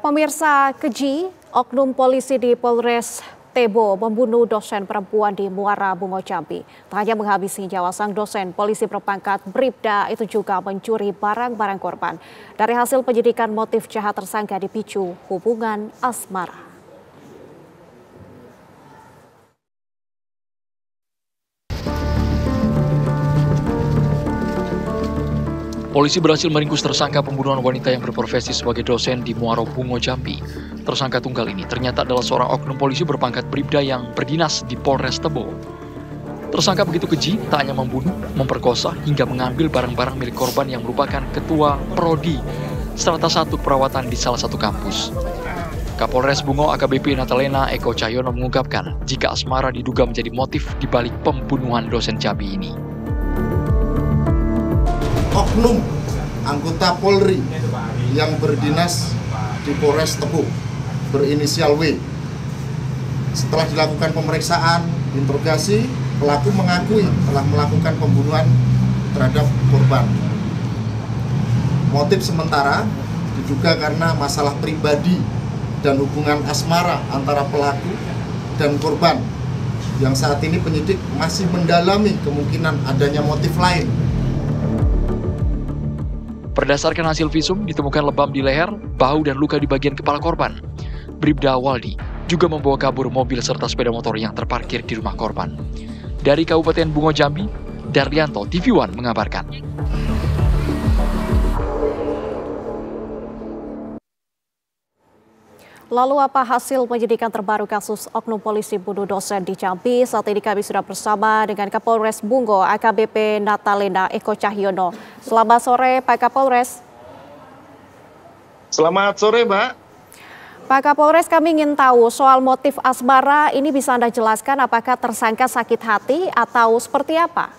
Pemirsa, keji oknum polisi di Polres Tebo membunuh dosen perempuan di Muara Bungo Jambi. Tak hanya menghabisi nyawa sang dosen, polisi berpangkat Bribda itu juga mencuri barang-barang korban. Dari hasil penyidikan, motif jahat tersangka dipicu hubungan asmara. Polisi berhasil meringkus tersangka pembunuhan wanita yang berprofesi sebagai dosen di Muara Bungo Jambi. Tersangka tunggal ini ternyata adalah seorang oknum polisi berpangkat Bribda yang berdinas di Polres Tebo. Tersangka begitu keji, tak hanya membunuh, memperkosa, hingga mengambil barang-barang milik korban yang merupakan ketua Prodi serta satu perawatan di salah satu kampus. Kapolres Bungo AKBP Natalena Eko Cahyono mengungkapkan jika asmara diduga menjadi motif dibalik pembunuhan dosen Jambi ini. Oknum anggota Polri yang berdinas di Polres Tebo berinisial W. Setelah dilakukan pemeriksaan, interogasi, pelaku mengakui telah melakukan pembunuhan terhadap korban. Motif sementara diduga karena masalah pribadi dan hubungan asmara antara pelaku dan korban, yang saat ini penyidik masih mendalami kemungkinan adanya motif lain. Berdasarkan hasil visum, ditemukan lebam di leher, bahu, dan luka di bagian kepala korban. Bribda Waldi juga membawa kabur mobil serta sepeda motor yang terparkir di rumah korban. Dari Kabupaten Bungo Jambi, Darlianto, TV One mengabarkan. Lalu apa hasil penyidikan terbaru kasus oknum polisi bunuh dosen di Jambi? Saat ini kami sudah bersama dengan Kapolres Bungo AKBP Natalena Eko Cahyono. Selamat sore Pak Kapolres. Selamat sore Mbak. Pak Kapolres, kami ingin tahu soal motif asmara ini, bisa Anda jelaskan apakah tersangka sakit hati atau seperti apa?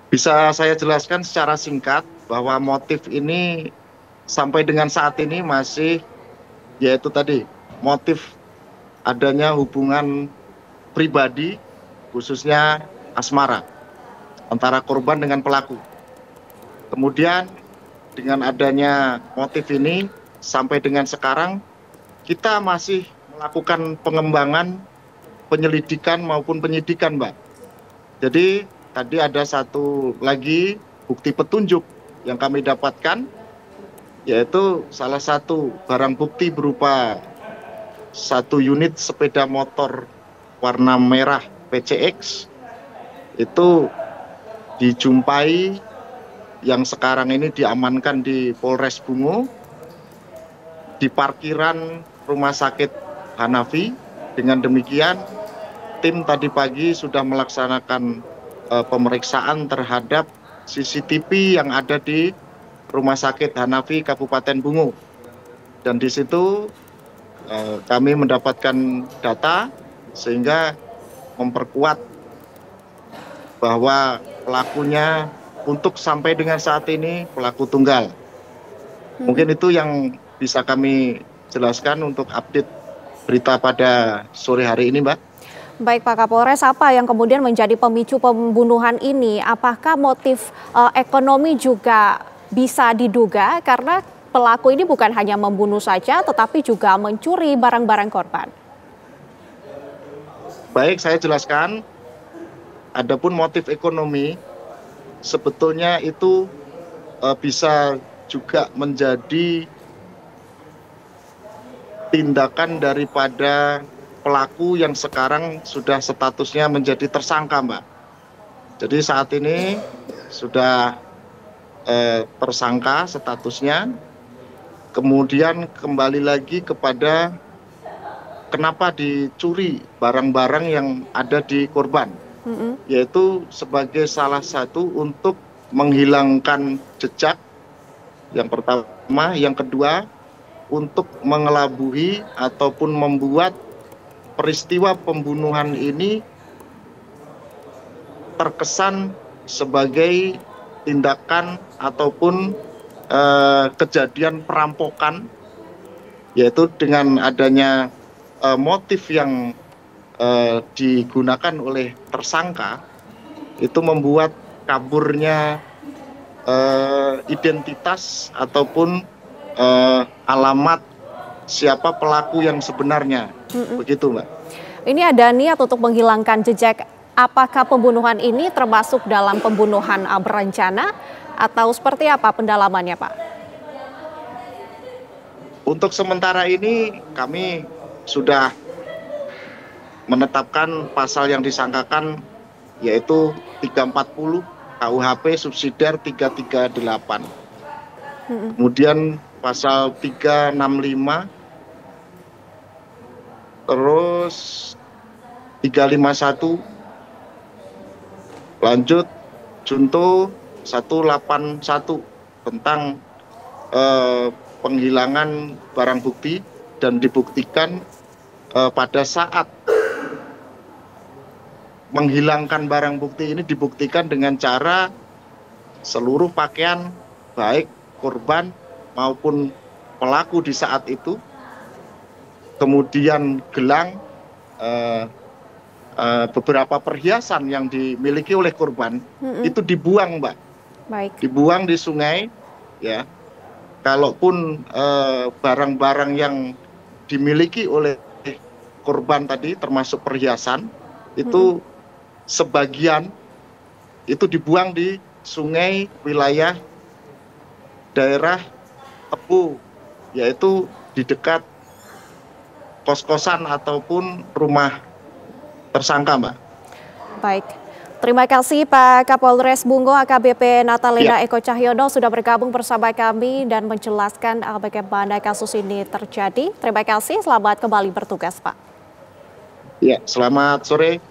Bisa saya jelaskan secara singkat bahwa motif ini sampai dengan saat ini masih yaitu tadi motif adanya hubungan pribadi khususnya asmara antara korban dengan pelaku. Kemudian dengan adanya motif ini sampai dengan sekarang kita masih melakukan pengembangan penyelidikan maupun penyidikan, Mbak. Jadi tadi ada satu lagi bukti petunjuk yang kami dapatkan, yaitu salah satu barang bukti berupa satu unit sepeda motor warna merah PCX itu dijumpai yang sekarang ini diamankan di Polres Bungo di parkiran Rumah Sakit Hanafi. Dengan demikian tim tadi pagi sudah melaksanakan pemeriksaan terhadap CCTV yang ada di Rumah Sakit Hanafi Kabupaten Bungo, dan di situ kami mendapatkan data sehingga memperkuat bahwa pelakunya untuk sampai dengan saat ini pelaku tunggal. Mungkin itu yang bisa kami jelaskan untuk update berita pada sore hari ini, Mbak. Baik Pak Kapolres, apa yang kemudian menjadi pemicu pembunuhan ini? Apakah motif ekonomi juga bisa diduga, karena pelaku ini bukan hanya membunuh saja tetapi juga mencuri barang-barang korban? Baik, saya jelaskan. Adapun motif ekonomi sebetulnya itu bisa juga menjadi tindakan daripada pelaku yang sekarang sudah statusnya menjadi tersangka, Mbak. Jadi saat ini sudah tersangka statusnya, kemudian kembali lagi kepada kenapa dicuri barang-barang yang ada di korban, yaitu sebagai salah satu untuk menghilangkan jejak yang pertama, yang kedua untuk mengelabuhi ataupun membuat peristiwa pembunuhan ini terkesan sebagai tindakan ataupun kejadian perampokan, yaitu dengan adanya motif yang digunakan oleh tersangka itu membuat kaburnya identitas ataupun alamat siapa pelaku yang sebenarnya. Begitu, Mbak. Ini ada niat untuk menghilangkan jejak. Apakah pembunuhan ini termasuk dalam pembunuhan berencana atau seperti apa pendalamannya, Pak? Untuk sementara ini kami sudah menetapkan pasal yang disangkakan yaitu 340 KUHP subsidiar 338. Kemudian pasal 365, terus 351, lanjut junto 181 tentang penghilangan barang bukti dan dibuktikan pada saat menghilangkan barang bukti ini dibuktikan dengan cara seluruh pakaian baik korban maupun pelaku di saat itu, kemudian gelang, beberapa perhiasan yang dimiliki oleh korban itu dibuang, Mbak. Baik. Dibuang di sungai, ya. Kalaupun barang-barang yang dimiliki oleh korban tadi termasuk perhiasan itu sebagian itu dibuang di sungai wilayah daerah Tebu, yaitu di dekat kos-kosan ataupun rumah tersangka, Mbak. Baik. Terima kasih Pak Kapolres Bungo AKBP Natalina Eko Cahyono sudah bergabung bersama kami dan menjelaskan bagaimana kasus ini terjadi. Terima kasih, selamat kembali bertugas, Pak. Ya, selamat sore.